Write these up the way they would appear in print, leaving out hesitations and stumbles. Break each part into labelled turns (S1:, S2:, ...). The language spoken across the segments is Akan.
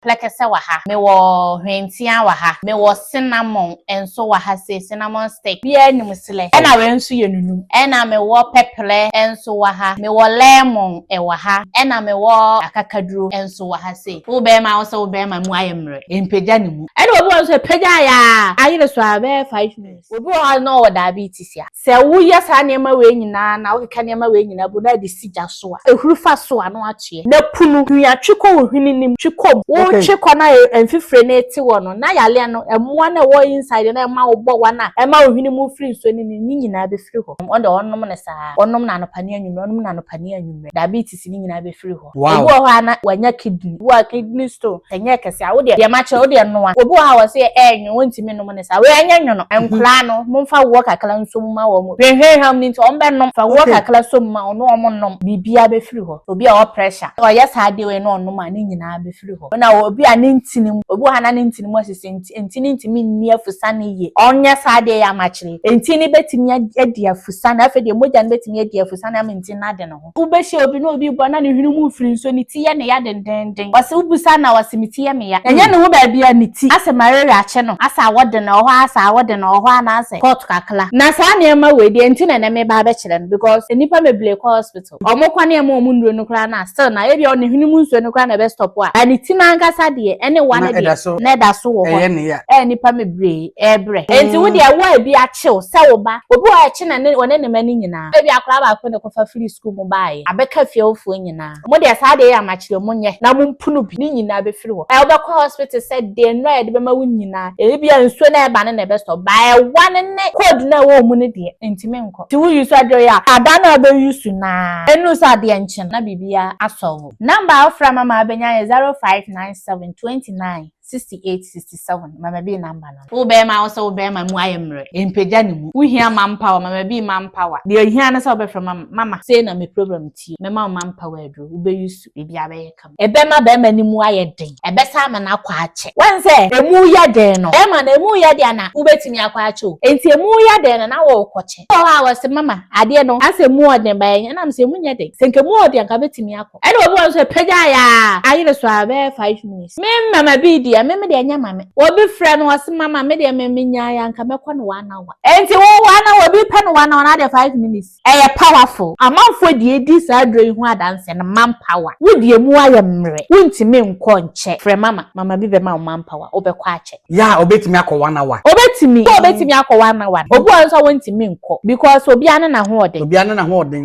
S1: prekese wa ha, me wo hwentia wa ha, me wo cinnamon enso wa ha se cinnamon stick. Bia ni musile. Ena we nso ye nunu. Ena me wo pepper enso wa ha, me wo lemon e wa ha. Ena me wo akakaduro enso wa ha se. Wo be ma wo se wo be ma mu ayemre. Empeja ni mu. Ena obi won so peja ya. Ayire so abe 5 minutes. Obi won no wo diabetes ya. Se wo ye sa nema we nyina na wo keka nema we nyina bu na de sija so a. Ehuru fa so a no ache. Na punu hua twiko wo hwininim twiko. Wo twiko na emfifre na eti wo no. Na yale no emoa na wo inside na ema wo bo wa na. Ema wo hwinimu free so ni nyina be free ho. On de onnom na sa. Onnom na anopane anwumre, onnom na anopane anwumre. Diabetes ni nyina be free ho. Obi wo ha na wanya kidney. Wo kidney stone. Enye kese a wo de mache wo de no a. Obi wo ha wo se enyo wontimi no mo ne sa. We anya nyo no. Enkula no momfa wo kakala nso ma wo mo. Hwehweham ni nti ombe no fa wo kakala so ma ono omo nom bibia be free ho. Obi a wo pressure. O yes ha de we no ono ma ni nyina be free ho. Na obi a ne ntinim, obi ha na ne ntinim asese ntini ntimi nni afusa ne ye. Onye sa de ya machire. Ntini betimi adi afusa na afa de moja ne betimi adi afusa na ntini na de no ho. Ubehye obi no obi bo na ne hwenu mu free nso ni ti ye ne ya dendenden. Wase ubusa na wase miti ye me ya. Enye ne ho ba bia ni ti. Ase marere ache no. Asa wode na ho asa wode na ho na ase. Port kakla. Na sa na ema we de ntini na me ba be kire no because enipa meble ko hospital. Omo kwa na ema omu nduro no kra na still na ebi on hwenu mu nso no kra na be stop a. Ani ti na nkasa de ene wane de. Na da so wo ho. Enipa mebre ebre. Enti wo de wa bi ache se wo ba. Obi wa ache na ne one ne mani nyina. Ebi akra ba ko ne ko fa free school mu bae. Abeka fie ofo nyina. Mo de sa de ya machire mo nye. Na mo mpunu bi ni nyina be free ho. E oba ko hospital said de no e de be ma wo nyina. Ebi nso na e ba ne be stop. Bae wane ne code na wo mu ne de. Enti me nko. Ti wo use adro ya. Ada na be use na. Enu sa de enchen na bibia asolve. Number of from mama abenya 0597296867 mama bi number no wo be ma wo se wo be ma mu ayemre empeja ni mu wo hia manpower mama bi manpower de hia na se wo be from mama say na me program ti me ma manpower adro wo be use e bia be kam e be ma ni mu ayeden e be sa ma na kwa ache wan se emu ya den no e ma na emu ya de na wo betimi akwa ache o enti emu ya den na wo koche wo ha wo se mama ade no ase mu oden ba yen na me se mu nya de se nke mu oden ka betimi akọ e no obi won se peja ya ayire so abe 5 minutes me mama bi di me de anya mama obi frɛ no wase mama me de me nya ya nka mekɔ no 1 hour enti wo 1 hour obi pɛ no 1 hour na de 5 minutes powerful amanfo de edi sa adro ihu adanse no manpower wo de emu ayemre wo ntimi nkɔ nche frɛ mama bi be ma manpower obekɔ ache
S2: ya obetimi akɔ 1 hour
S1: obetimi akɔ 1 hour obi won so wo ntimi nkɔ because obi ane na ho ɔden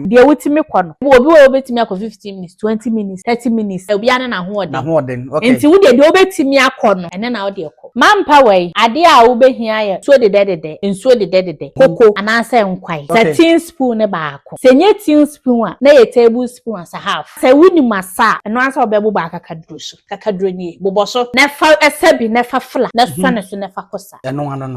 S1: de wotimi kɔ no obi wo obetimi akɔ 15 minutes 20 minutes 30 minutes obi ane na ho ɔden
S2: okay
S1: enti wo de obetimi akɔ no ene na wo de kɔ manpower ade a wo behia ye so de nsuo de koko anase nkwai sa teaspoon ne baako senye teaspoon a na ye tablespoon as a half sa wuni masa eno ansa obebo ba kakaduro ni bobo so na fa esabi na fa fla na so na so na fa kosa eno ano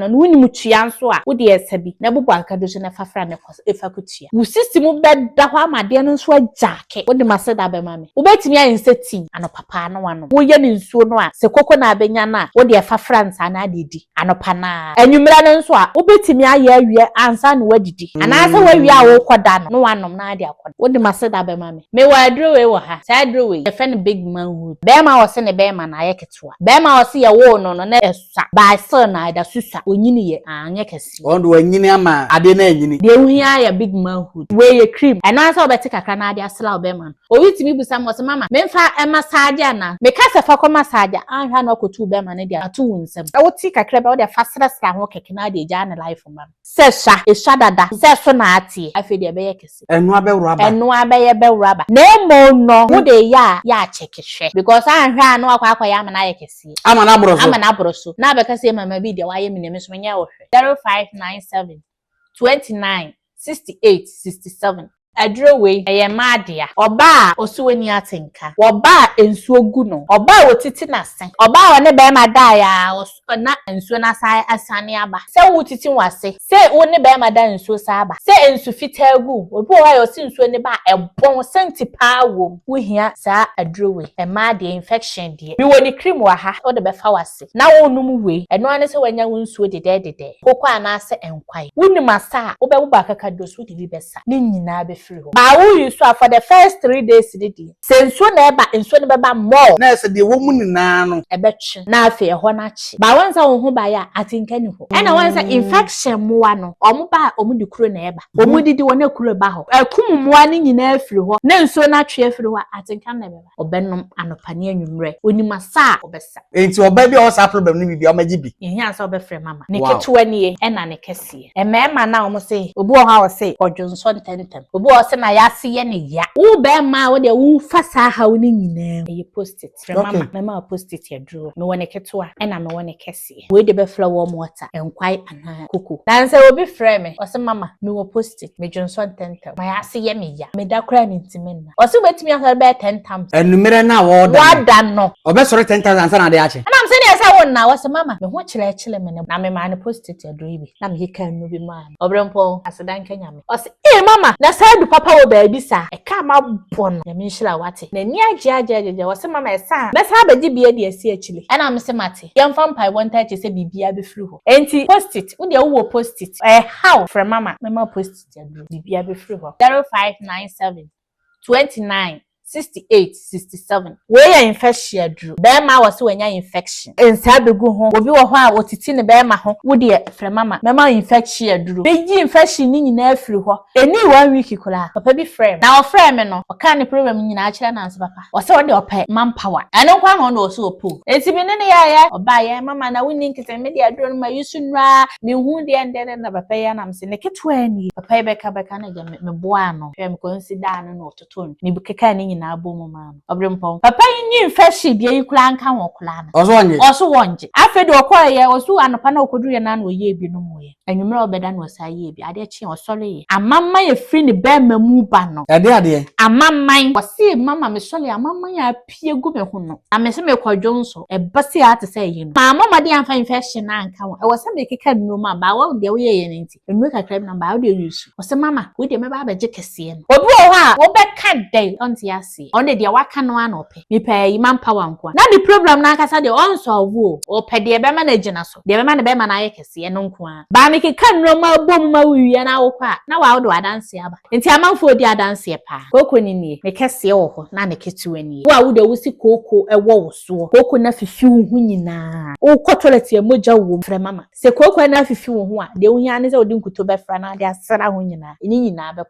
S1: no wuni mutua nso a wo de esabi na bobo kakaduro so na fa fla na kosa efa kutua wo system be da ho amade no nso ajake wo de masa da be mame wo betimi ayin setin ano papa no wano wo ye ni nsuo no a se koko na abenya na wo de fa fransa na adidi anopa na anwumra no nso a wo betimi aye awie ansa na wadidi anasa wawie a wo koda no wanom na ade akoda wo de maseda be mame me wa adro we wo ha sa adro we e fe ne big manhood be ma wo se ne be ma na ye ketewa be ma wo se ye wo no na esusa ba se na ada susa onyini ye anye kesi
S2: ondo wanyini ama ade na anyini
S1: de ohia ya big manhood we ye cream anasa obeti kakra na ade asla be ma owi timi busa mo se mama me mfa massage na me ka se fa ko massage anhwa na okotu be ma ne de atu wunsem e wo ti kakra be wo de fasra sra ho keke na de ja na life ma se sha e sha dada se so na ati afi de be ye kesi
S2: enu abewura
S1: ba na emo no wo de ya chekehwe because anhwa na akwa ya ma na ye kesi
S2: ama na
S1: abroso na be ka se mama bi de wa ye me so nya wo hwe 0597 29 68 67 adro we eye maadia oba osuweni atenka oba ensuo gu no oba wotiti na sen oba wone be ma da ya na ensuo na sai asane aba se wotiti wase se woni be ma da ensuo sa aba se ensu fita gu obi wa yo se ensuo ne ba ebon senti pa wo hia sa adro we e maadia infection die bi woni cream wa ha o de be fa wase na wonum we eno ane se wanya wonsuo de koko ana se enkwai woni masa wo be bu ba kaka dosu de bi besa ni nyina be free ho ba wo use for the first 3 days didi senso na eba enso ne beba more
S2: na ese de wo mu nyina no
S1: ebetwe na afi ho na chi ba wansa wo ho ba ya atinka ni ho na wansa infection muwa no omo ba omo di kuro na eba omo didi wona kuro ba ho akum muwa ni nyina afiri ho na enso na twe afiri ho atinka na beba obenom anopane anwumre onimasa obesa
S2: enti oba bi o sa problem ni bibia o magibi
S1: ehia so obefre mama ne ketewa nie na ne kese emema na omo se obi o ha o se odwonso ntentem obi o se na ya se ye ne ya wo be ma wo de wo fasa ha wo ni nyina e post it mama post it ya duro me wone ketewa na me wone kese we de be flower water enkwai ana koko dan se obi frɛ me o se mama me wo post it me dwonso ntentem ma ya se ye me ya me da kra ni ntime na o se betimi aka be 10 times
S2: enumere na wo
S1: da no
S2: obesoro 10,000 ansa na de ache
S1: na am se ne esa wo na wo se mama me ho chile me na me ma ne post it ya duro ibi na me hika no bi ma obrempo asedan kanya me o se mama na sadu papa wo ba bi sa e ka ma bon ya me nhira wate na ni aje wo se mama esa me sa ba gi bia de asi achile na am se mate yemfa mpai won tache se bibia be free ho enti post it wo de wo post it how from mama me ma post it ya duro bibia be free ho 0597 29 68 67 we ya infection adru be ma wo se wanya infection ensa begu ho obi wo ho a otiti ne be ma ho wo de frɛ mama me ma infection adru be gi infection ni nyina afiri ho eni 1 week kula papa bi frɛ na o frɛ me no o ka ne problem nyina a kyerɛ na nse papa o se wo de opɛ manpower ene kwa ho no o se opo enti bi ne ne ya oba ya mama na woni nkete me de adru no ma yusu nra me hu de ende na papa ya na mse ne ketwa ni papa be ka na ja me boa no hwɛ me consider no ototo ni bi keka ni na abomu mama obrempo papa yin infection bia yikula nka won kula na oso wonje afede okoye oso anopa na okoduru na na oye bi no moye anwumra obeda na osaye bi ade chi osole ye amamma ye free ne be mamu ba no
S2: ade
S1: amamman wose mama me sole amamman ya pie gu me ho no amese me kwadwonso ebase ate say yi no mama de amfa infection na nka won e wose me keka no ma ba wo de wo ye ne nti enu kakra na ba wo de yusu wose mama wo de me ba beje kese no obi o ha wo be ka dey onti ase de waka no anope me pay manpower nko na the problem na akasa de on solve o pe de be ma na gina so de be ma ne be ma na ayekese no nko a ba me keka nro ma bom ma wiye na wo kwa na wa wo do adanse aba enti amanfo di adanse pa koko ni nie me kese wo ho na ne ketewa ni wo a wo de wusi koko ewo wo so koko na fifi wo hu nyina wo ko toilet e moja wo frɛ mama se koko na fifi wo hu a de wo hia ne se wo di nkuto be fra na de asra ho nyina ni nyina be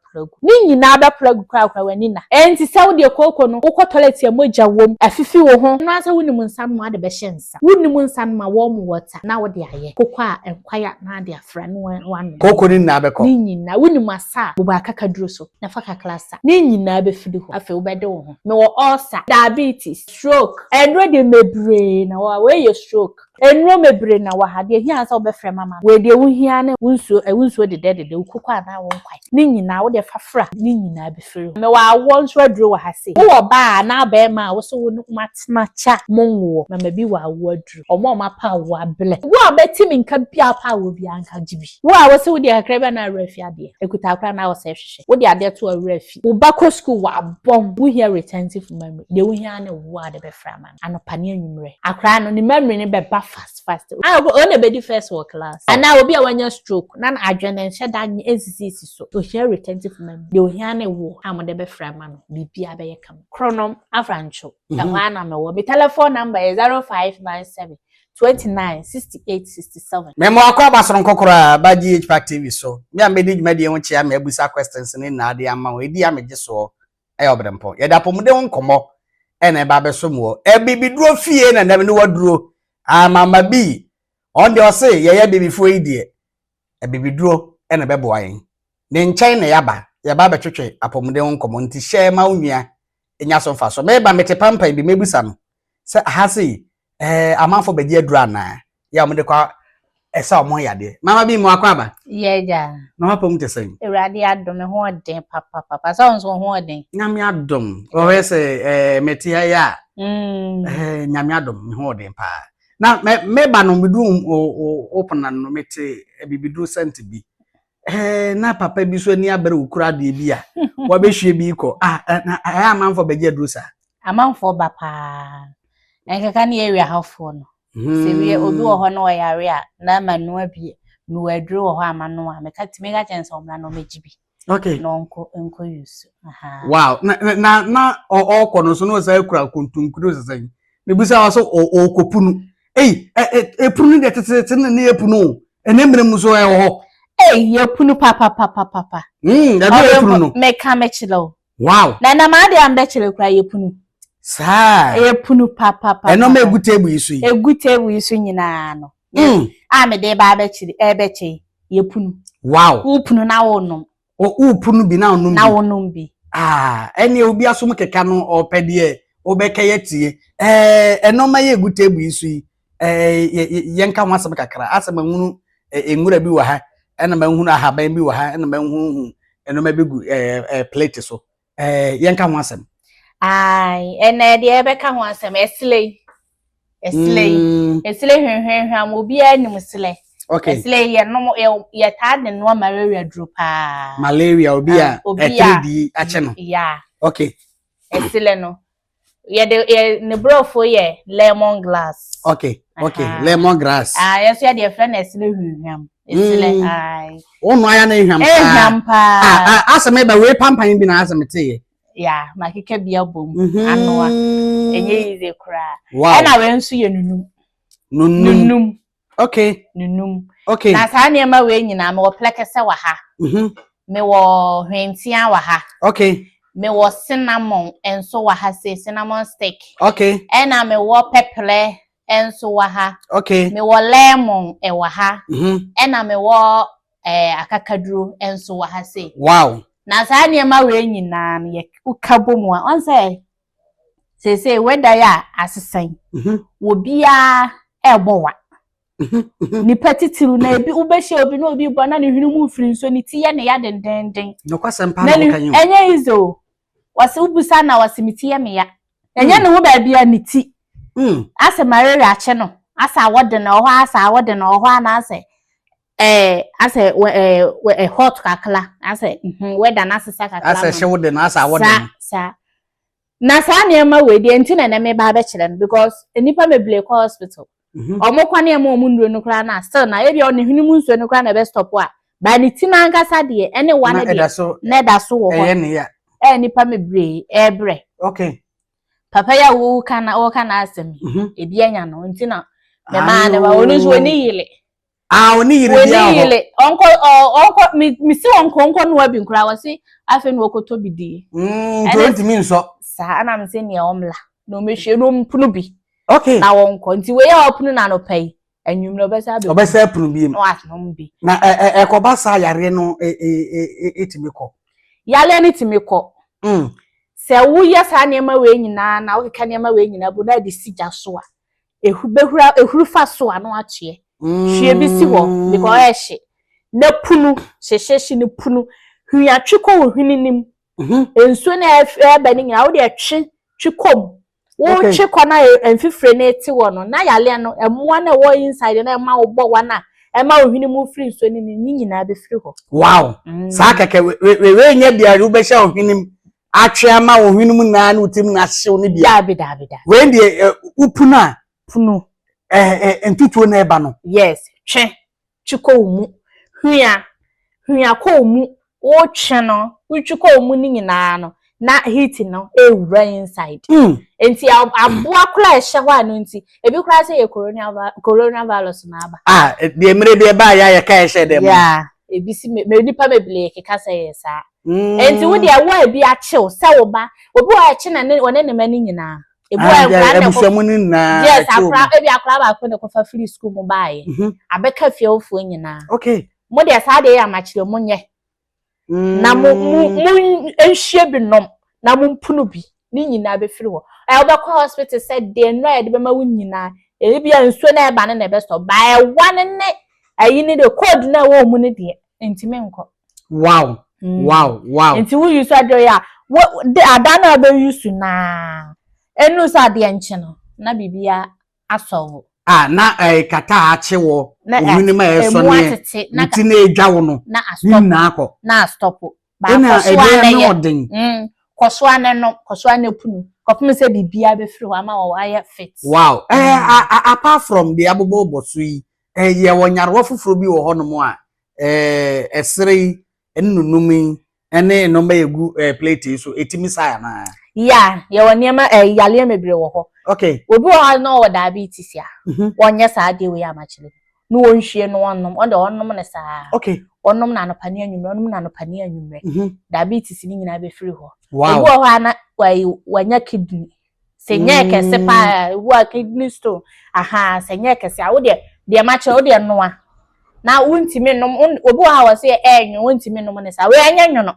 S1: plagu kwa wani na enti se wo de koko no wo toilet ya moja wom afifi wo ho no asa woni mu nsan ma de be hyensa woni mu nsan ma wo mu water na wo de aye koko a enkwaya na de afra no wan
S2: koko ni na be ko
S1: ni nyina woni mu asa bo ba kaka duro so na fa ka klasa ni nyina be fidi ho afa wo be de wo ho me wo ulcer diabetes stroke enro de mebre na we ye stroke enro mebre na wa ha de hia asa wo be frɛ mama we de wo hia ne wunsuo de koko a na wo nkwai ni nyina wo de fafra ni nyina be firi me wa wo nso aduro wa ha se wo ba na ba ma wo so wo matena cha monwo mama bi wa wo aduru omo ma pa wo abele wo abetimi nka bia pa wo bia nka jibi wo a wo so wo de akra ba na rafi ade ekuta akra na wo se hwehwe wo de ade to rafi wo ba ko school wa bom wo here retentive memory de wo hia ne wo ade be fra man anopa ne anwumre akra no ni memory ne be ba fast o ne be di first work class ana obi a wanya stroke na adwene nhye da ezisi so to here retentive memory de wo hia ne wo amode be fra man bibia be yekam chronom afrancho na me wo my telephone number is 0597 29 68 67
S2: memo akwa basoron kokora ba GH Pack TV so me amedi dwumade ho chia me abusa questions ne na ade ama wo edi amege so obrempo ye da pomude won komo na ba be so mo bibiduro fie na ndam ne waduro amama bi on de o se ye bibifo idie bibiduro na be boa yen ne nchen na yaba be twetwe apomude won komo nti share ma unua enya so fa so me ba mete pampa bi mebusa no se ha se amanfo beji adura na ya mo de kwa esa omo yade mama bi mo akwa ba
S1: yeja
S2: mama pom te sen
S1: ewrade adom ho den papa so nso ho den
S2: nyame adom o we se mete ya nyame adom ho den pa na me ba no bidu open no mete bibidu sent bi na papa bi so ni abere ukura de bi a wo be hwie bi ko amanfo beji aduru sa
S1: amanfo ba pa enkeka na area hafo no sewe obi wo ho no yare a na manu abi no aduru wo ho amano a meka timi ga chense omra no mejibi
S2: Okay.
S1: No enko use. Aha.
S2: Wow. Na kono so no say kura kontunkuru sesai. Me busa so okopunu. Epunu de tete na epunu. Enemre mu so e ho.
S1: Yepunu papa.
S2: Da epunu no.
S1: Meka mechilo.
S2: Wow.
S1: Na ma de am de chile kura yepunu.
S2: Sa.
S1: Yepunu papa.
S2: Eno ma egutebu isu yi.
S1: Egutebu isu nyina no. Me de ba be chile ebeche yepunu.
S2: Wow.
S1: Upunu na wonom.
S2: Upunu bi na onum bi.
S1: Na wonom bi.
S2: Eni obi asom keka no opede obeka yetie. Eno ma ye egutebu isu yi. Yenka ho asem kakra. Asem hunu enwura bi wa ha. Ena ma hunu ahaban bi wa ha. Ena ma hunu eno ma begu plate so. Yenka ho asem.
S1: Ene de ebeka ho asem esile hwenhwenhwan obi anim sile.
S2: Okay.
S1: Esile ye no ye tade no malaria drupa.
S2: Malaria obi a etredi ache no.
S1: Yeah.
S2: Okay.
S1: Esile no. Ye ne brofo ye lemon grass.
S2: Okay. Lemon grass.
S1: Yes ye de friend esile hwenhwan. Esile
S2: Onu aya na ehwam.
S1: Ehwam pa.
S2: Asem ba we pampan bi na asem te.
S1: Yeah, makike bia bom anoa enye ize kra
S2: Wow.
S1: na we nso ye nunum
S2: Okay.
S1: Nunum.
S2: Okay.
S1: Na sa niema we nyina me wo prekese wa ha. Me wo hwentia wa ha.
S2: Okay.
S1: Me wo cinnamon enso wa ha say cinnamon stick.
S2: Okay.
S1: Na me wo pepper enso wa ha.
S2: Okay.
S1: Me wo lemon wa ha. Na me wo akakaduro enso wa ha say.
S2: Wow.
S1: Na sa niema we nyina no ye ukabom a on say whether ya asesan wo bia ebowa ni petitiru na ebi ubehye obi na obi bo na ne hwenu mu firi nso ni ti ye ne ya dendenden
S2: no kwasempa na kanyo
S1: enye izo wase ubusa na wase mitiye me ya enye ne ho ba bia ni ti ase marere ache no asa awode na oho na ase ase hot kakla ase weda na ase kakla
S2: ase hwode na asa awode
S1: sa na sa na ema we de enti na me ba be kire no because enipa meble ko hospital omokwane ema omunro no kra na still na ebi oni hwini mu nsuo no kra na be stop a ba ni ti na nkasa de ene wane de na da so wo ho
S2: ne ya
S1: nipa mebre ebre
S2: okay
S1: papa ya wo kana asem ebi anya no enti na me ma na ba oni so ni yile
S2: oni yire bia ho
S1: onko mi si onko no abi nkra wasi afi no okoto bidi
S2: 20 min so
S1: sa ana me se ne omla no mehwe no mpunu bi
S2: okay
S1: na wonko nti we ya opunu na no pai anwum no
S2: obesa punu bi
S1: no asom bi
S2: na ekobasa yare no etimiko
S1: yale ni timiko se wo yesa ne ma we nyina na wo keka ne ma we nyina bu na de sija so a ehuru fa so a no ache hwie bi si wo because ehye na punu hyehye ne punu hwiatweko wo hwininim enso na eba ni nyina wo de twikom wo cheko na enfifre na eti wo no na yale no emwa na wo inside na ema wo bo wana ema wo hwinimu free nso ni nyina be free ho
S2: wow sa keke we nya bia wo be sha wo hwinim atwe ama wo hwinimu na na utim na hyew ne bia
S1: da
S2: we ndie upuna
S1: punu
S2: entutuo na eba no
S1: yes tweko mu hwia ko mu wo twe no tweko mu ni nyina no na heat no ewura inside enti aboa kula ehye ho anu enti ebi kula say coronavirus na aba
S2: de emre de ba ya ka ehye dem
S1: yeah ebi si me nipa meble keka say yes enti wo de awa ebi achew se wo ba obi wa eche na wone ne mani nyina ebi wa nkra na
S2: ebusuamu ni na
S1: yes akra ebi akra ba ko ne ko fa free school mo baaye abeka fie ofo nyina
S2: okay
S1: mo de sa de ya machire mo nye na mo enhye binom na mo mpunu bi ni nyina be firi ho obekọ hospital said de no ya de be ma wo nyina ebi ansuo na eba ne na be stop by one ne ayi ni de code na wo mu ne de ntime nko
S2: wow
S1: nti wo use ado ya de adana be use na enu sa de enche no na bibia asolve
S2: na kata achewo ohuni ma eso ne nti na edwa wo no
S1: na stop
S2: ba ko
S1: so ane punu kopum se bibia be firi ho ama wo aya fit
S2: wow apart from the abobo bosu yi ye wonyarwo foforo bi wo ho no mo a esere ennunumi ene no ma yegu plate so etimi sa na
S1: ya ye woni ma yale mebre wo ho
S2: okay
S1: obi wo no wo diabetes ya wonye sa de we amachile no wonhwie no wonnom onde wonnom ne sa
S2: okay
S1: wonnom na no pani anwumre wonnom na no pani anwumre diabetes ni nyina be free ho
S2: wow
S1: obi wo ana wanya kidney senye kese pa wo kidney stone aha senye kese a wo de mache wo de noa na wontimi nom obi wo ha wo se enyo wontimi nom ne sa we anya nwono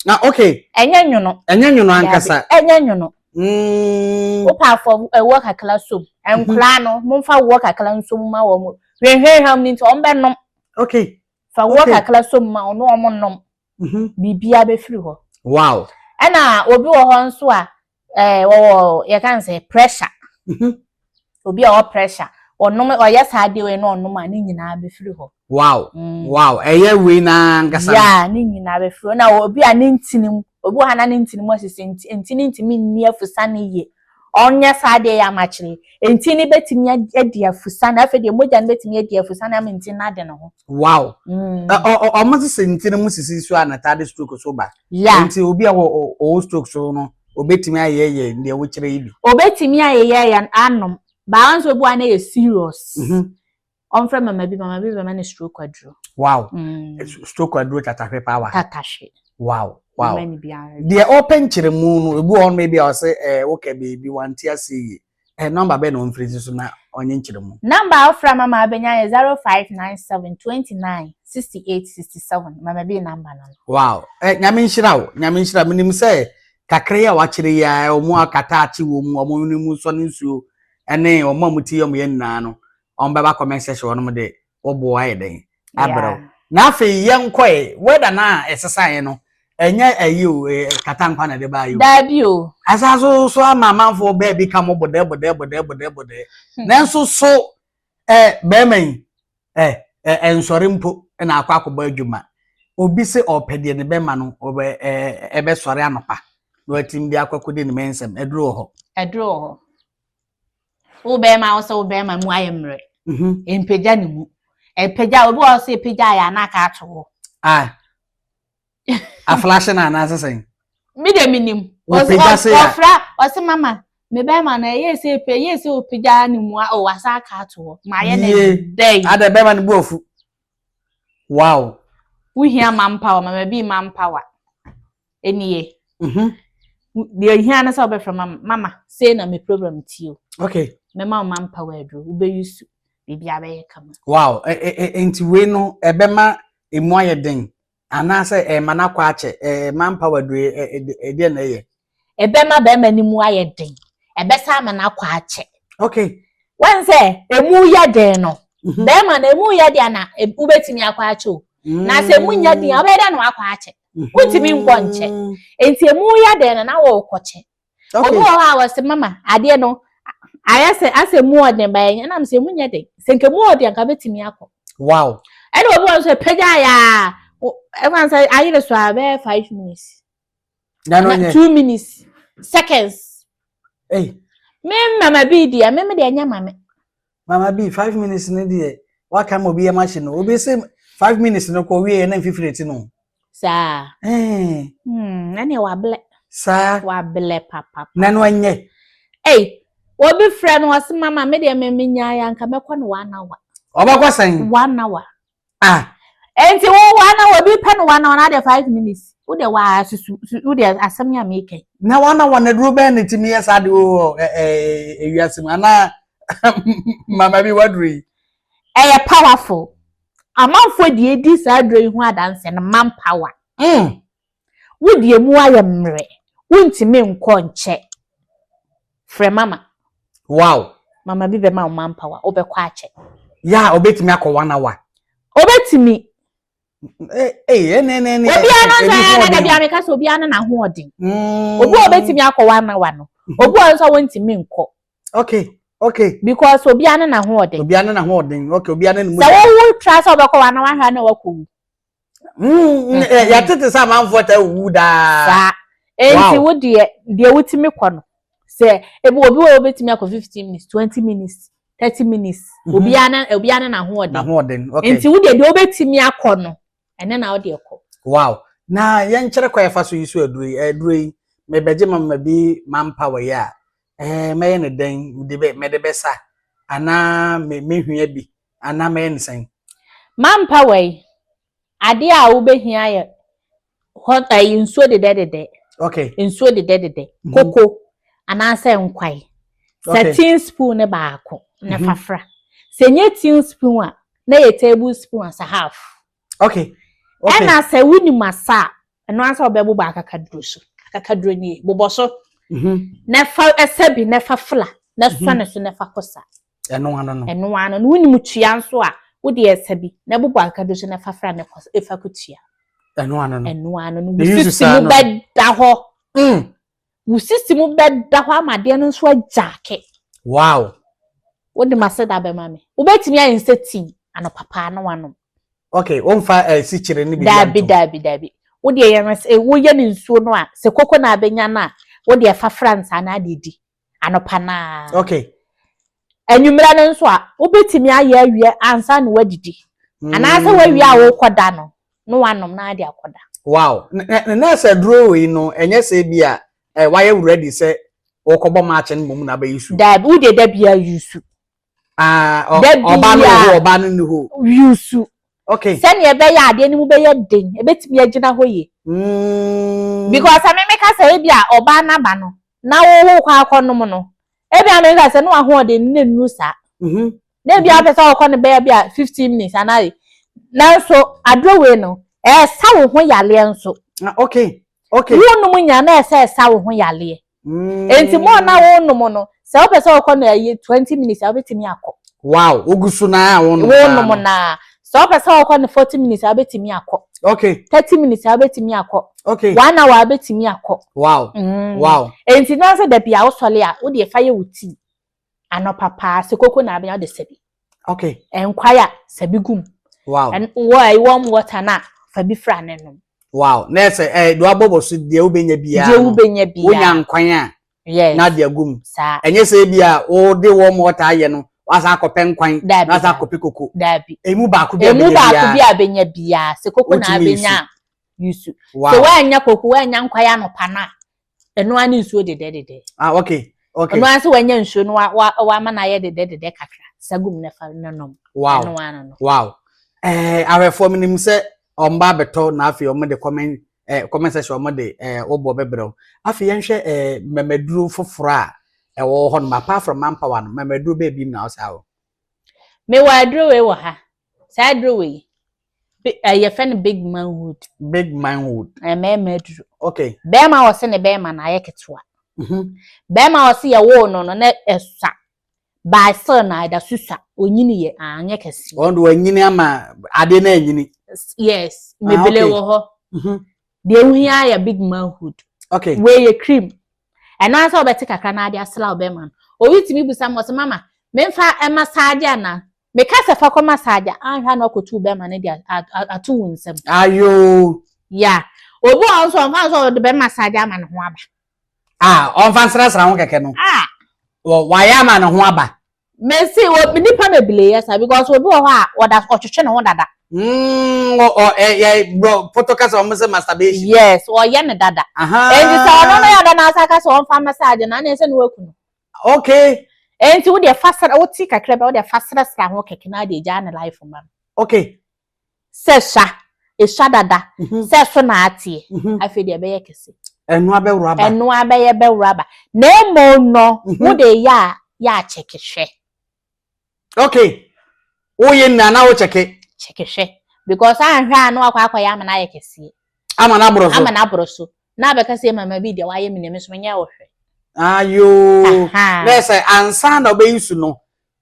S2: na okay
S1: enya nwono
S2: ankasa
S1: enya nwono opa for wo kakla som enkla no momfa wo kakla som ma wo mo hwehweham ni nti ombe nom
S2: okay
S1: fa wo kakla som ma ono omo nom bibia be free ho
S2: wow
S1: ena obi wo ho nso a wo ye kan say pressure obi a wo pressure onom oya saade we no onom a ni nyina be free ho
S2: wow wow eye we na ngasa
S1: ya ni nyina be free na obi a ni ntinim obi ha na ni ntinim asese ntini ni afusa ne ye onya saade ya machire ntini betimi adi afusa na afede moja ne betimi adi afusa na menti na de no ho
S2: wow o mo se ntini mu sisi so anata stroke so ba nti obi a o stroke so no obetimi ayeye ne wo kire ibi
S1: obetimi ayeye ya anom ba anso bu ana ye serious on from mama bi man stroke kwadro
S2: wow stroke kwadro tatafe power
S1: tatashe
S2: wow the open chiremu no ebu on maybe I say okay baby want ya see number be no mfrezi so na onye chiremu
S1: number from mama abenya 0597296867 mama bi number no
S2: wow nyame nshira minim say kakre ya wachire ya omu akata achi wo mu omu nimu so nsuo ene omu amuti yom ye nna no on baba comment section no de obo ayeden abro na afi yenkoe weda na esesa no enya ayo kata nkwa na de ba ayo
S1: dabi o
S2: asaso so amamanfo be bi ka mo bode nanso so be man ensori mpo na akwa akoba adwuma obi se opede ne be ma no obe ebe sori anopa no atim bi akwakode ne mensem edro ho
S1: wo be ma wo se wo be ma mu ayemre empeja ne mu epeja obi wo se epeja ya na ka ato
S2: a flash na assassin
S1: mi de minim
S2: ofra
S1: o se mama me be ma na ye se opeja ne mu o wasa ka ato ma ye ne dey
S2: ade be ma ne bu ofu wow
S1: we hear manpower mama bi manpower eniye the here na so be from mama say na me problem tio
S2: okay
S1: me ma manpower adro ube use bibia be kama
S2: wow enti we no ebe ma emu ayeden ana say mana kwa ache manpower adro ede na ye
S1: ebe ma be manimu ayeden ebe sa mana kwa ache
S2: okay
S1: when say emu yeden no be ma na emu yeden na ubetimi akwa ache o na say emu yeden obeda no akwa ache utimi nkonche enti emu yeden na wo koche obo ha was mama ade no ayase ase mu odin ba yen na mse mu nyede senke mu odin ka betimi akọ
S2: wow
S1: ene obo won so peja ya everyone say ayire so abe 5 minutes
S2: na
S1: 2 minutes seconds me mama bi dia me de anya
S2: mama bi 5 minutes ne de wa ka mo bi ya machine obi say 5 minutes no ko wi na 50 no
S1: sa ene wa ble
S2: sa
S1: wa ble papa
S2: na no anye
S1: obi friend was mama me de me nya ya nka mekọ no 1 hour
S2: obakwa san
S1: 1 hour
S2: enti
S1: wo 1 hour bi pe no 1 hour na de 5 minutes wo de wa susu wo de asem ya make
S2: na 1 hour na duro be na timi yesa de o ewiasim ana mama bi wadri
S1: powerful amanfo de edi sa dro hu adanse na manpower wo de mu ayemre wo ntimi nkọ nche frɛ mama
S2: wow
S1: mama bi be ma manpower obekọ ache
S2: ya obetimi akọ 1 hour
S1: obetimi
S2: ne
S1: obi ana na da bia me ka so obi ana na ho odin obi obetimi akọ 1 hour no obi onso wontimi nkọ
S2: okay
S1: because obi ana na ho odin
S2: okay obi ana mu
S1: so wo try so obekọ 1 hour ha na wakọ
S2: ya tete sa manfo ta wu da
S1: sa enti wo de wutimi kọ no say obi obetimi akọ 15 minutes 20 minutes 30 minutes obi ana na ho odin
S2: okay
S1: enti wo de obetimi akọ no ene na wo de ekọ
S2: wow na yen chere kwa yafa so yisu aduro yi me beje mama bi manpower ya me ne den de be me de besa ana me hwia bi ana me ne sen
S1: manpower ade a wo behia ye hot nsuo de
S2: okay
S1: nsuo de koko ana se nkwai se teaspoon ne baako ne fafra se nye teaspoon a na ye tablespoon as a half
S2: okay
S1: ena se wuni masa eno ansa obebu ba akakaduro so akakaduro ni boboso na fa esabi na fafla na sone so na fakosa
S2: eno ano
S1: no wuni mutua nso a wodi esabi na bubu akakaduro so na fafra na efakutia eno ano no wusisi mu beda ho wusisi mu beda ho amade no nso ajake
S2: wow
S1: wodi maseda be mame ubetimi ayin setin ano papa na wanom
S2: okay onfa si kire ni bi
S1: dabi wodi eyemes wo ye ni nsuo no a se koko na abenya na wodi e fa France ana adedi anopa na
S2: okay
S1: anwumra no nso a wobetimi aye awie ansa na wadidi ana asa wawie a wo koda no wanom na ade akoda
S2: wow na se duro we no enye se bi a why ready say okobo match no mum na ba yisu
S1: dabi wodi da bia yusu
S2: oba no ni ho
S1: yusu
S2: okay
S1: send ye be ya ade ni mu be ye den ebetimi agina ho ye because amemeka say bia oba na ba no na wo kwa akonom no e bia me ka say no aho de ne nu sa na bia pesa okon be bia 15 minutes anaye na so adro we no sa wo ho yale enso
S2: okay
S1: wo no nya na sa wo ho yale enti mo na wo no no se o pesa okon na 20 minutes abetimi akọ
S2: wow ogusu na wo no
S1: na so pesa okon 40 minutes abetimi akọ
S2: okay
S1: 30 minutes abetimi akọ
S2: okay
S1: 1 hour abetimi akọ
S2: wow wow
S1: enti na se da bia wo sole a wo de fa ye wuti ano papa se koko na abia de sebi
S2: okay
S1: enkwaya sebi gum
S2: wow
S1: and warm water na fa bi fra ne no
S2: wow na se do abobo so de ubenya bia wonya nkwan a
S1: yes
S2: na de agum
S1: sa
S2: enye se bia wo de warm water aye no wasa akope nkwan na sa akope koko
S1: dabi
S2: emu ba ko
S1: bia benya bia se koko na abenya yusu so wanya koko wanya nkwaya no pana eno ani nsuo de
S2: okay
S1: eno anse wanya nsuo no wa ma na ye de kakra sagum na fa nanom
S2: wow wow awefo minim se omba beto na afi omo de comment section omo de obo bebrew afi yenhwe memeduru foforo a ewo ho no apart from manpower no memeduru be bi na osawo
S1: me wa dro we wo ha sa dro we ye fen big manhood me meduru
S2: okay
S1: be ma wo se ne be ma na ye ketwa be ma wo se ye wo no na esa by son na da susa onyini ye anye kesi
S2: ondo anyini ama ade na anyini
S1: yes mebele wo ho de ehia ya big manhood
S2: okay
S1: we ye cream eno asa obeti kakra na ade asla obema owi timi busa mo se mama memfa massage ana me kasa fa ko massage anhwa na okotu obema na dia atu wunsem
S2: ayo
S1: ya obi onso de be massage ama ne ho aba
S2: onfa sra ho keke no waya ma ne ho aba
S1: Messi wo nipa mebile yesa because obi wo ha oda otwetwe ne ho dada
S2: bro photocast o mse masturbation
S1: yes o ye ne dada enti sa ono no ya da na asaka so on fa massage na na ese no waku no
S2: okay
S1: enti wo de fasara wo ti kakra be wo de fasara sra ho keke na de ja ne life man
S2: okay
S1: se sha e sha dada se so na atie afi de be ye kese
S2: enu abewru
S1: aba na emo no wo de ya chekehwe
S2: okay oye na wo chekehwe
S1: because anhwa no akwa ya ama na ye kese
S2: ama na
S1: broso na be kase mama bi de wa ye minem so nya wo hwe
S2: ayo lese ansa na obeyisu no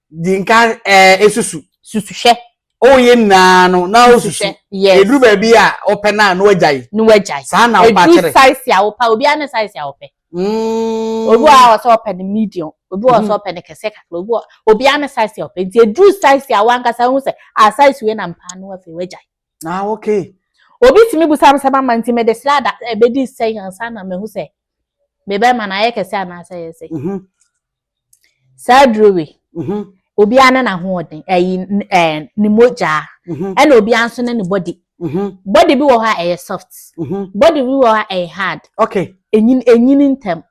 S2: dinka esusu
S1: susuhwe
S2: oye na no na osusu eduru ba bi a opena na wajai sa na opa kire
S1: size ya opa obi ane size ya ope obi a so open medium obi a so open kese kakra obi ane size ya ope nti eduru size ya wanka sa hu se a size we na mpa no afi wajai
S2: okay
S1: obi timi busa msama manti me de slada ebedi sei ansa na me hu se bebe ma na ye kese ana sa ye sei sadrowe obi ane na ho odin ni moja ena obi anso na ni body Body bi wo ha soft. Body bi wo ha hard.
S2: Okay.
S1: Enyin ntem.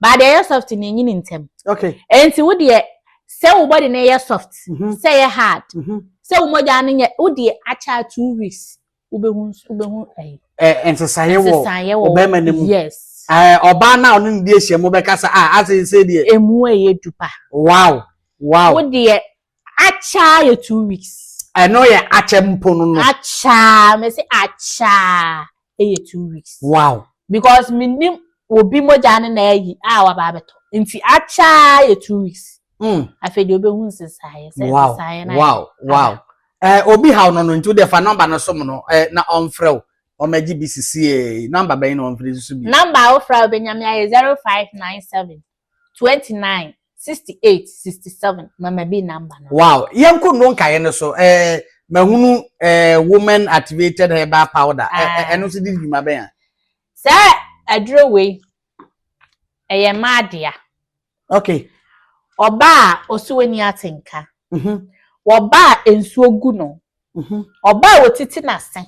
S1: But the soft in enyin ntem.
S2: Okay.
S1: Enti wo de say wo body na soft, say hard. Say wo moja na wo de acha 2 weeks. Ubehun
S2: Ensesaye wo obema nemu.
S1: Yes.
S2: Oba na onu ndi ehia mo be kasa ase se de
S1: emu dupa.
S2: Wow.
S1: Wo de acha ye 2 weeks.
S2: No ye acha mpo no.
S1: Acha, me say acha ye 2 weeks.
S2: Wow. Because
S1: minim obi moja na yi wa ba beto. Nti acha ye 2 weeks. Afedi obehun sesaye.
S2: Wow. Obi how no into the fa number no som no na onfrɛ o magi BCC number be no onfrɛ su bi
S1: number ofra benyame 0597 29 68 67 mama bi number no.
S2: Wow, yenko no nkaye no so mahunu woman activated herbal powder eno so di dwuma ben a
S1: sa aduro we eye madia.
S2: Okay.
S1: Oba osuweni atenka. Oba ensuo gu no. Oba wotiti na sen.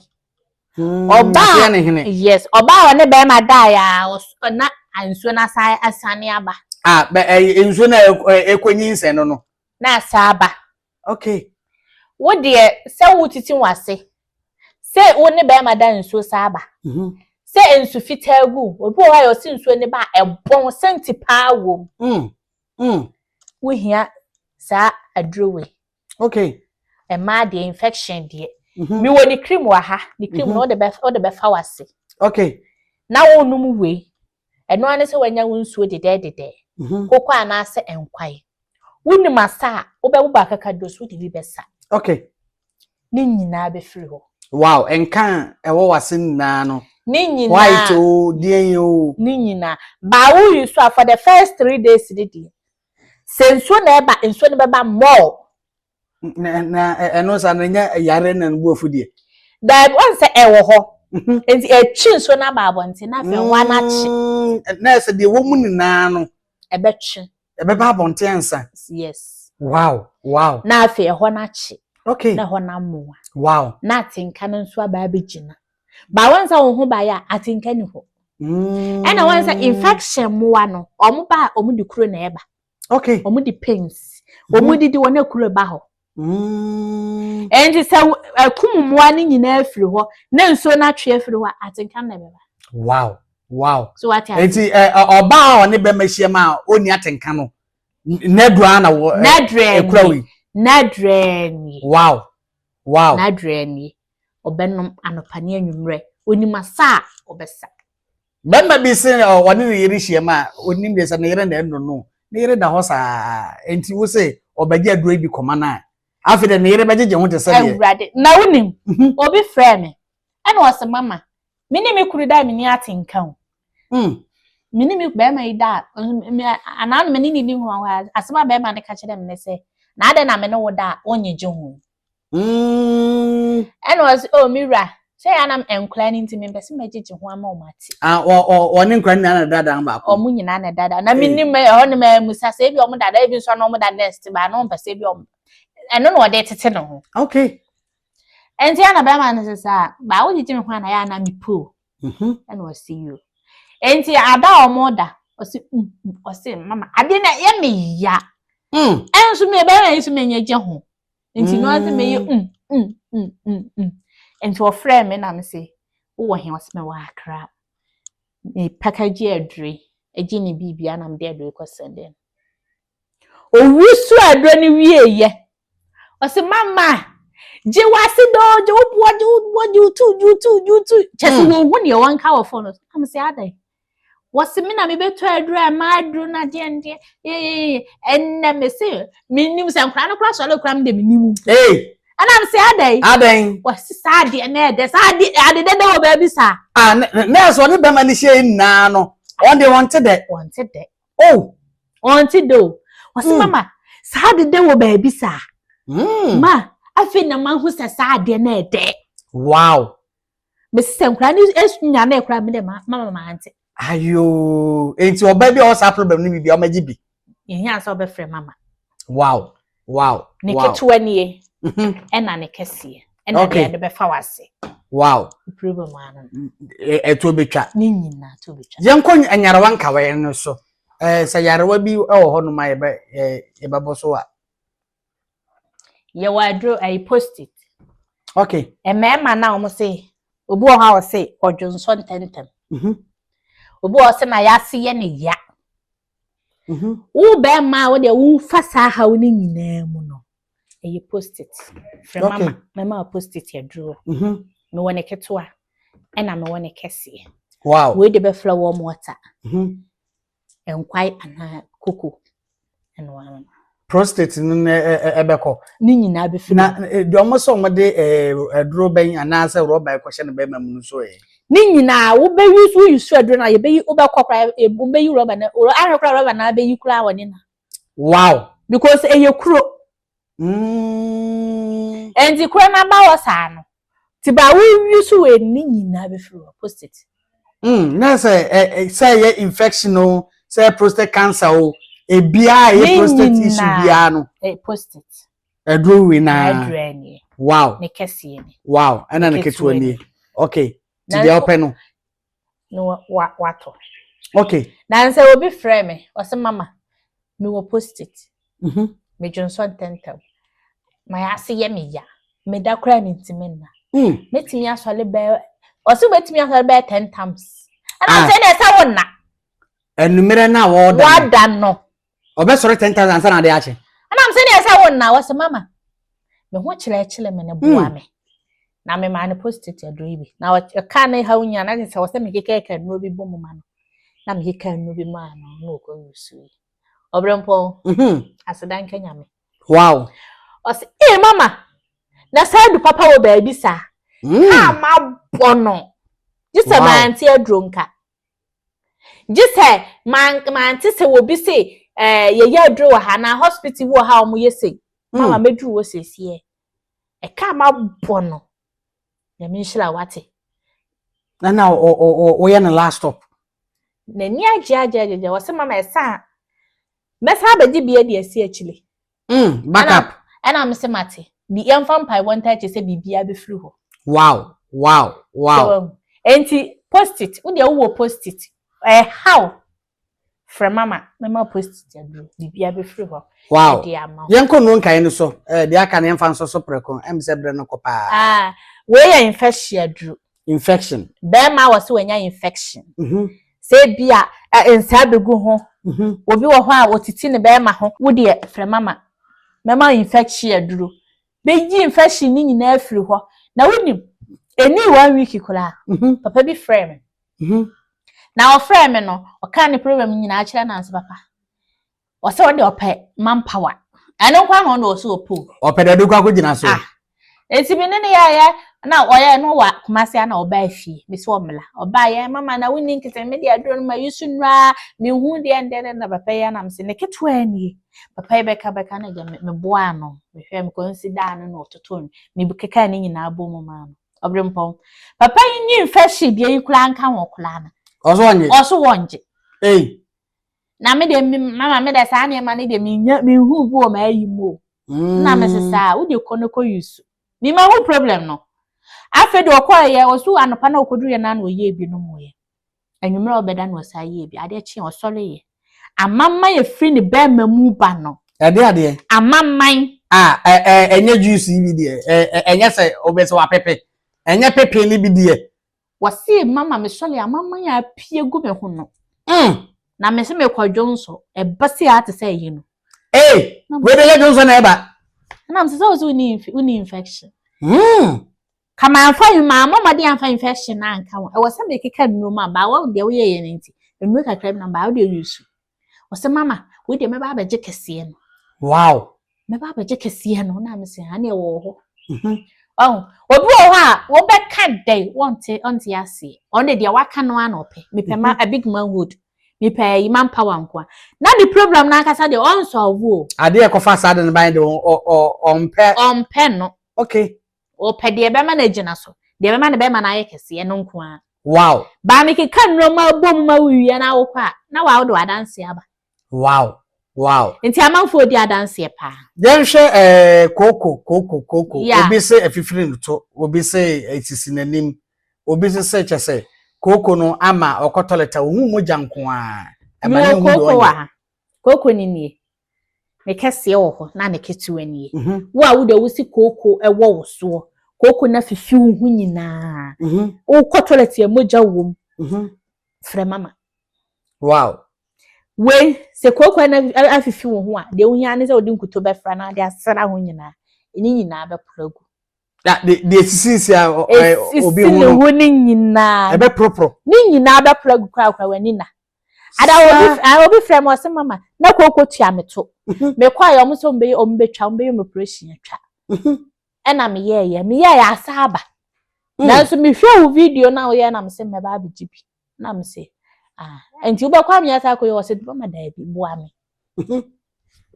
S1: Oba yes, oba one be ma da ya na ensuo na sai asane aba.
S2: Be ensuo na ekwenyin sen no.
S1: Na asaba.
S2: Okay.
S1: Wo de se wotiti wase. Se wo ne be ma da ensuo saba. Se ensu fita gu, obi wo ayo se ensuo ne ba ebon senti pa wo. Wo hia sa adrowe.
S2: Okay.
S1: A mad infection dear. Me wo the cream wa ha. The cream no the befa wase.
S2: Okay.
S1: Na wo num we. E no ane se wanya wonsuo de. Kokwa anase enkwai. Wonim asa wo be wo ba kaka dosu de bi besa.
S2: Okay.
S1: Ni nyina be free ho.
S2: Wow, enkan ewo wase nyina no.
S1: Ni nyina.
S2: White o, dien o.
S1: Ni nyina. Ba wo use for the first 3 days di. Sensuo na eba ensuo ne beba more.
S2: Na eno sa na nya yare na nbu ofudie
S1: that one say ewo ho enti etwi so na ba abonte na fe wa na chi
S2: na se de wo mu nina no
S1: ebetwi
S2: ba abonte ansa.
S1: Yes.
S2: Wow.
S1: Na fe ho na chi.
S2: Okay.
S1: Na ho na moa.
S2: Wow.
S1: Na tinka no so aba abegina ba wansa wo ho ba ya atinka ni ho ena wansa infection moa no omo ba omo di kuro na eba.
S2: Okay.
S1: Omo di pains omo di wona kuro ba ho. Enti se akumumwa ni nyina afiri ho na nso na twe afiri ho atenka na beba.
S2: Wow.
S1: So what
S2: enti oba ne be mahia ma oni atenka no nadua na wo ekurawi
S1: nadreni.
S2: Wow.
S1: Nadreni obenom anopane anwumre oni masa obesa
S2: bemba bi se woni ne yiri hia ma oni bi se ne yire na eno no ne yire da ho sa enti wo se obagi aduro bi komana afide ne yire bejeje ho te se
S1: ye na wonim obi frɛ me ana wose mama mini me kuru da mini atenka ho mini me be ma ida ana no mini ni ho asema be ma ne ka kire me se na ade na me ne wo da onyeje ho ana wose mira say anam enkla ni ntimi mpese mejeje ho ama o mate
S2: oni nkra ni na dada ba ko
S1: omu nyina na dada na mini me ho ne ma musa se bi omu dada ebi so na omu da next ba no mpese bi omu eno no de tete no ho.
S2: Okay.
S1: Enti ana ba ma ne sa ba wo jiji me ho na ya na mi po eno o see you enti ada omu da o se mama ade na ye me ya enso me be na yesu me nyeje ho enti no ase me ye enti o frɛ me na me se wo he wase me wa akra e package adre eji ni bibia na me de adre ko sende o wusu adre ni wie ye o se mama je wase do je wo you chese wo hu ne wan ka wo phone am se adai wase me na me beto adre ma adro na de ende enna me se minim se nkra no kra so le kra me de minim ana am se adai wase sade na de sade ade de wo ba bi sa
S2: na so ne be ma ni she na no on de wanted de
S1: wanted do wase mama sade de wo ba bi sa ma afi na man hu se sade na de
S2: wow
S1: me se nkra ni esunya na ekra me de mama ante
S2: ayo enti oba bi o sa problem ni bi o maji bi
S1: ehia so be frɛ mama
S2: wow
S1: ne ketuwa nie ena ne kese ena de be fa wase
S2: Wow.
S1: Problem man.
S2: To betwa.
S1: Ni na to betwa.
S2: Yenko anyarawa nkawe no so. Say yarewa bi ho no ma ye babo so a.
S1: Ye wadro I post it.
S2: Okay.
S1: E mema na omo say obi o ha o say odwonso ntentem. Obi o say na yase ye ne ya. Wo be ma wo de wo fasa ha wo ni nyina mu no. E post it. From mama post it here draw. Me wone ketoa. E na me wone kese.
S2: Wow.
S1: We de be flower water. Enkwai ana koko. Eno wan.
S2: Prostate no ebeko.
S1: Ni nyina be fi.
S2: Na de omoso omode draw ben ana say rubber kwhye ne be mamu so e.
S1: Ni nyina wo be use adro na ye be wo be kokra e be yi rubber na o ahekra rubber na be yi kura woni na.
S2: Wow.
S1: Because e ye kuro. Endi kura na ba wo sa no. Ti ba wo use we ni nyina be fi post it.
S2: Na say ye infection o, say prostate cancer o, e bia e prostate issue bia no.
S1: Post it.
S2: Adro we na.
S1: Adro ani.
S2: Wow.
S1: Ne kese ni.
S2: Wow. Ana ne ketu ni. Okay. Ti dia open no.
S1: No wato.
S2: Okay.
S1: Na nse obi frame me, o se mama, me wo post it. Me Johnson tentam. My ase ye me ya. Me da kra me ntimi na. Metimi asole be. O se betimi asole be 10 times. Ana say na sa wonna.
S2: Enumere na wo da.
S1: Wada no.
S2: Obe sore 10,000 ansa na de ache.
S1: Ana say na sa wonna, wo se mama. Me ho chile me ne boa me. Na me ma ne post it adro ibi. Na o ka na ha unya na se wo se me keke no bi bomu ma no. Na me keke no bi ma no ko yusu. Obrempo. Asedan kenya me.
S2: Wow.
S1: O se mama. Na side papa wo ba bi sa. Ha ma bono. Just a man ti adronka. Just man ti se wo bi se ye adro wa ha na hospital wo ha o mo yese. Mama medru wo sesie. E ka ma bono. Ya mi shira wate.
S2: Na o ye na last stop.
S1: Na ni ajajajaja wo se mama esa. Mesa ba di bia de asi akile.
S2: Backup.
S1: Ana me se mate. Di emfam pai won touch say bibia be free ho.
S2: Wow.
S1: So, enti post it. Wo de wo post it. How? From mama post it adru. Bibia be free ho.
S2: Wow. Yenko no nkan no so. De aka na emfa so preko. Em se bre no kopa.
S1: We ya infection adru.
S2: Infection.
S1: Be ma wo se wanya infection. Say bia ensa begu ho. Obi wo ho a wotiti ne be ma ho. Wo de from mama infection adru. Be yi infection ni nyina afiri ho. Na wonim eni 1 week kula. Papa bi frame. Na o frame no, o ka ne problem nyina a kire na anse papa. O se wo de ope manpower. Eno kwa no no so opo.
S2: Ope de kwa ko gina so.
S1: Enti bi ne ya na oye no wa kumase na oba afie. Bi so omla. Oba ya mama na woni nkete me de adro no ma yusu nra me hu de ende na papa ya na mse ne ketwa ni. Papa beka na ja me boa no. Me hwe me consider no ototon. Me bukeka ni nyina abomu ma no. Obrempon. Papa yin infection bia yikula nka won kula na. Oso wonje. Na me de mama me de sa na ma ne de me hu bu o ma yi mo. Na me sesa wo de konoko yusu. Ni ma hu problem no. Afa de okoye osu anopa na okoduru ye na na oye bi no moye. Anwumre obeda na osa ye bi ade chi osole ye. Amamma ye free ne be mamu ba no.
S2: Ade.
S1: Amamman.
S2: Enye juice bi de. Enye se obese wa pepe. Enye pepe ni bi de.
S1: Wasi mama me sole amamma ya pie gu me ho no. Na me se me kwadwo nso e base ya te se yi no.
S2: We de ye nso na eba.
S1: Na me se so uni infection. Kama amfa yu mama de amfa infection na anka wo. E wose me keka no ma ba wo de wo ye ne nti. Enu kakra na ba wo de yusu. Wose mama we de me ba beje kese no.
S2: Wow.
S1: Me ba beje kese no na me se ha na e wo ho. Obi wo ha wo be ka dey onti ase. On de waka no anope. Me pema a big manhood. Me pay man power nkwa. Na the problem na akasa de on solve o.
S2: Ade e kofa sa de ban de on
S1: no.
S2: Okay.
S1: O pe de be ma na gina so. De be ma na be ma na ye kese no nkwa.
S2: Wow.
S1: Ba me ke kan no ma bom ma wiye na wo kwa. Na wa wo do adanse aba.
S2: Wow. Wow.
S1: Nti amanfo di adanse pa.
S2: Yenhwe koko.
S1: Yeah.
S2: Obi se afifiri nto, obi se etisi nanim. Obi se chese koko no ama okotoleta ohu moja nko a. Ebane hu do onye.
S1: Koko ni nie. Me kese wo ho na ne ketewa nie. Wo a wo de wo si koko ewo wo so. Koko na fifi hu nyina. O kotoleta e moja wom. Frɛ mama.
S2: Wow.
S1: We se koko na afifi wo ho a de wo hia ne se odi nkuto be fra na de asra ho nyina. Eni nyina be pragu.
S2: Ya de sisi obi
S1: hu ni nyina.
S2: Ebe propro.
S1: Ni nyina be pragu kwa wani na. Ada obi frɛ mo se mama na koko tua meto. Me kwa ya mo so ombetwa operation twa. Ena me ye asaba. Na so me hwe wo video na wo ye na me se me ba abigibi. Na me se enti uba kwa me ata koyo se mama da bi boa me.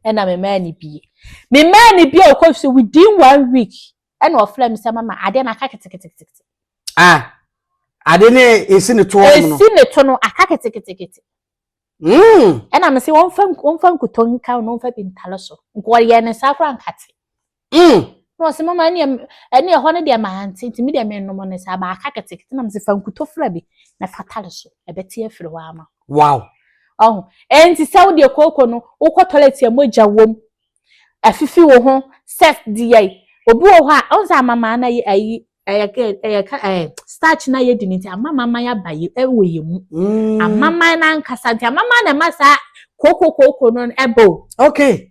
S1: Ena me ma ni bie. Me ma ni bie okofisi within 1 week. Ena ofra me se mama ade na akaketekete.
S2: Ade ne esi ne to no.
S1: Esi ne to no akaketekete. Ena me se won fa nkutonka no fa bintalo so. Nko ye ne safra nkate. No se mama eni e ho ne de ma anti mi de me no mo ne sa ba akaketekete na me se fa nkuto fra bi na fatale so ebeti afiri wa ama.
S2: Wow.
S1: Enti se wo de koko no wo ko toilet e moja wom afifi wo ho set di yai obi wo ha onza mama na yi starch na ye di nti mama ya baye ewe ye mu mama na nkasa nti mama na masa koko no ebo.
S2: Okay.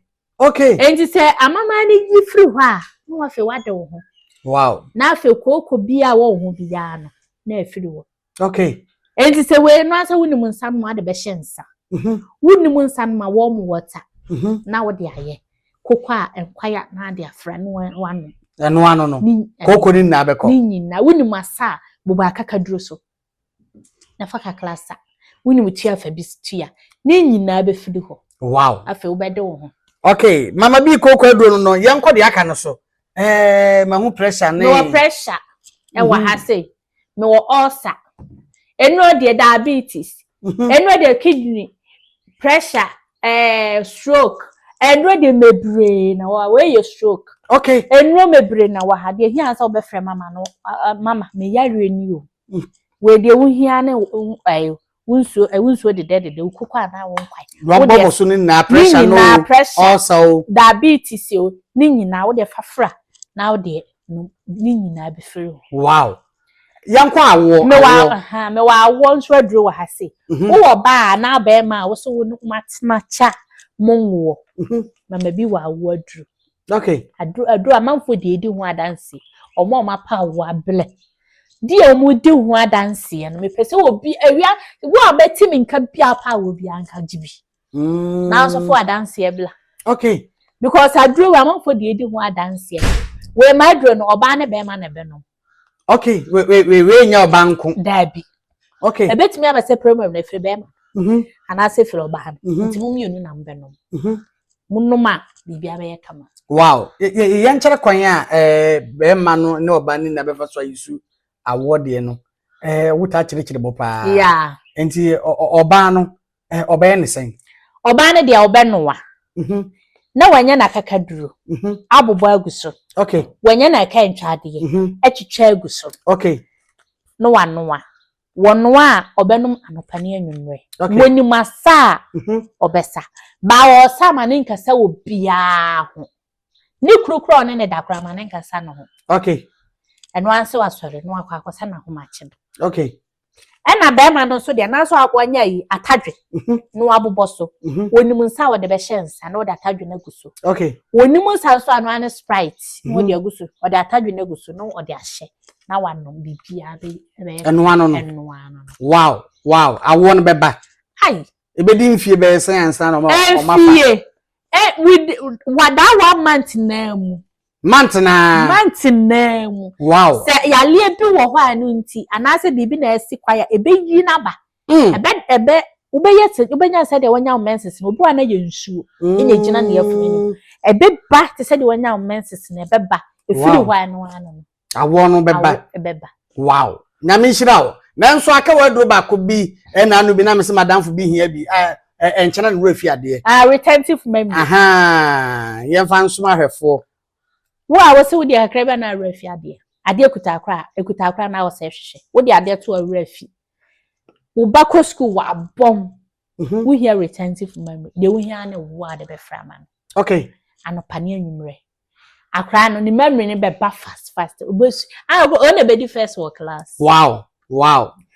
S1: Enti se mama ni yi free ho a no wa fe wade wo ho.
S2: Wow.
S1: Na fe koko bia wo ho bia no na afiri wo.
S2: Okay.
S1: Enti se we no asa woni mu nsa no ade be hyensa. Woni mu nsa no ma warm water. Na wo de aye. Koko a enkwaya na ade afra no wano.
S2: Eno ano no. Koko ni na abeko.
S1: Ni nyina woni mu asa boba kakaduro so. Na fa kaklasa. Woni mu tia fa bistia. Ni nyina be fidi ho.
S2: Wow.
S1: Afa wo bede wo ho.
S2: Okay, mama bi koko aduro no yenko de aka no so. Ma hu pressure na.
S1: No pressure. E wa ha say. Me wo ulcer. Eno de diabetes. Eno de kidney pressure, stroke. Eno de mebre na wa we stroke.
S2: Okay.
S1: Eno mebre na wa ha de hia sa obefre mama no mama me yare ni o. We de wo hia na wunso de de ukukwa na wo kwai.
S2: Wo bobo so ni na pressure no. Also
S1: diabetes o ni nyina wo de fafra na wo de ni nyina be free.
S2: Wow. Yanko awo
S1: me wa awo nso aduro wa ha se wo ba na ba ma wo so wo matna cha monwo mama bi wa awo aduro.
S2: Okay.
S1: Aduro amanfo de edi ho adanse omo pa wo able di omo di ho adanse no me pese obi awia wo abeti mi nka bia pa wo bia nka jibi na so fo adanse ebla.
S2: Okay.
S1: Because aduro amanfo de edi ho adanse we ma aduro no oba ne be ma ne be no.
S2: Okay, we nya obanko.
S1: Dabi.
S2: Okay.
S1: Ebetimi abese problem na firi be ma. Ana se firi oba ha. Nti mu mienu na mbe no. Munuma bibia be kama.
S2: Wow. Ye nkyere kwan a be ma no ne oba ni na be fa so ayisu award ye no. Wuta kyere bo pa.
S1: Yeah.
S2: Nti oba no oba ye ne sen.
S1: Oba ne de oba no wa. Na wanya na kakaduro. Abobo aguso.
S2: Okay.
S1: Wanya na ka ntwade ye. Etwetwa aguso.
S2: Okay.
S1: No wanoa. Wonoa obenum anopane anwunwe.
S2: Okay.
S1: Woni masa obesa. Ba wo sa mane nkasa wo bia ho. Ni kurukuro ne dakra mane nkasa no ho.
S2: Okay.
S1: Eno anse wasore no akwakosa na ho mache.
S2: Okay.
S1: Ena be ma no so de na so akwanya yi atadwe. No aboboso. Wonim nsa wo de be hyensa na wo de atadwe na guso.
S2: Okay.
S1: Wonim nsa so anu an Sprite wo de aguso. Wo de atadwe na guso no wo de ahye. Na wanom bibia be
S2: eno ano no. Wow. Awon beba.
S1: Ai.
S2: Ebedi mfie be sense na o ma fa.
S1: With wada 1 month na mu.
S2: Month na
S1: mu.
S2: Wow.
S1: Se ya lie bi wo ho anu nti anase bibi na esi kwaya ebe yi na ba. Ebe ubenya se de wanya menses no obu ana ye nsuo. Ina gina na yafunu ni. Ebe ba te se de wanya menses na ebe ba. Efiri ho anu anu.
S2: Awon beba. Wow. Na me hira o. Nanso aka waduro ba ko bi na anu bi na me se madamfo bi hia bi. enchana no refi ade
S1: retentive memory
S2: aha ye fa nsoma hwefo
S1: wo a wo se wo di akra ba na refi ade ekuta akra na wo se hwehwe wo di ade to refi wo bako school wa bom wo hear retentive memory de wo hear na wo ade be frama no
S2: okay
S1: anopa ne anwumre akra no ni memory ne be ba fast obosu o na be di first work class
S2: wow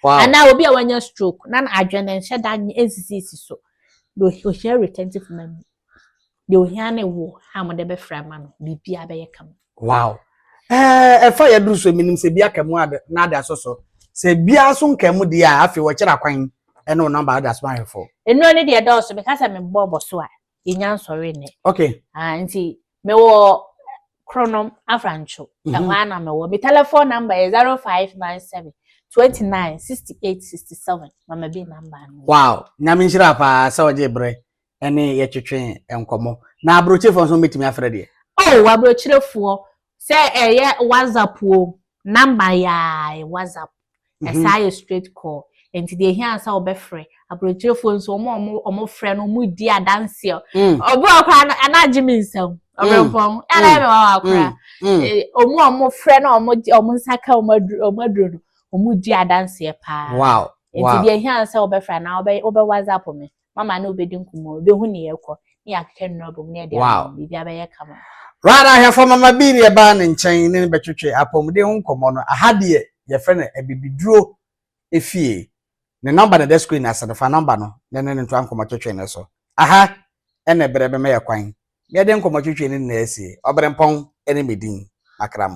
S1: and now obi a wanya stroke na adwene nhye da ensisi so do hear retentive memory de wo hear na wo ha mo de be frama no bibia be yekam
S2: wow fa ya duru so minim se bia kamu ade na ade asoso se bia so nkamu de a afi wo kira kwan ene o number ade asma hwefo
S1: enu ne de do so because me bobo so a enya nsore ne
S2: okay
S1: nti me wo chronom afrancho ehwa na me wo me telephone number is 0597 29 68 67 mama bi number no
S2: wow nyame nshira pa sa oje bre ene ye twetwe enkomo na abrochefo so metimi afre de
S1: oh abrochirefo se ye WhatsApp o number ya WhatsApp esa straight call enti de hia sa obefre abrochirefo nso omo frɛ no mu di adanse obo akwa na agimi nsam obempom ele me wa akwa omo frɛ no omo nsaka omaduro no omu di adanse pa
S2: wow
S1: enti de hia sa obefre na obe WhatsApp me mama na obedi nkumo obehu ne yekɔ ne yakeke no bom ne de bibia be yekama
S2: rara hafo mama bi ne ba ne nkyɛn ne betwetwe apomde ho nkomo no ahade ye frɛ no ebibiduro efie ne number na the screen asadefa number no ne nto nkomo twetwe ne so aha ene brebe me yakwan me de nkomo twetwe ne na asie obrempon ene medin akram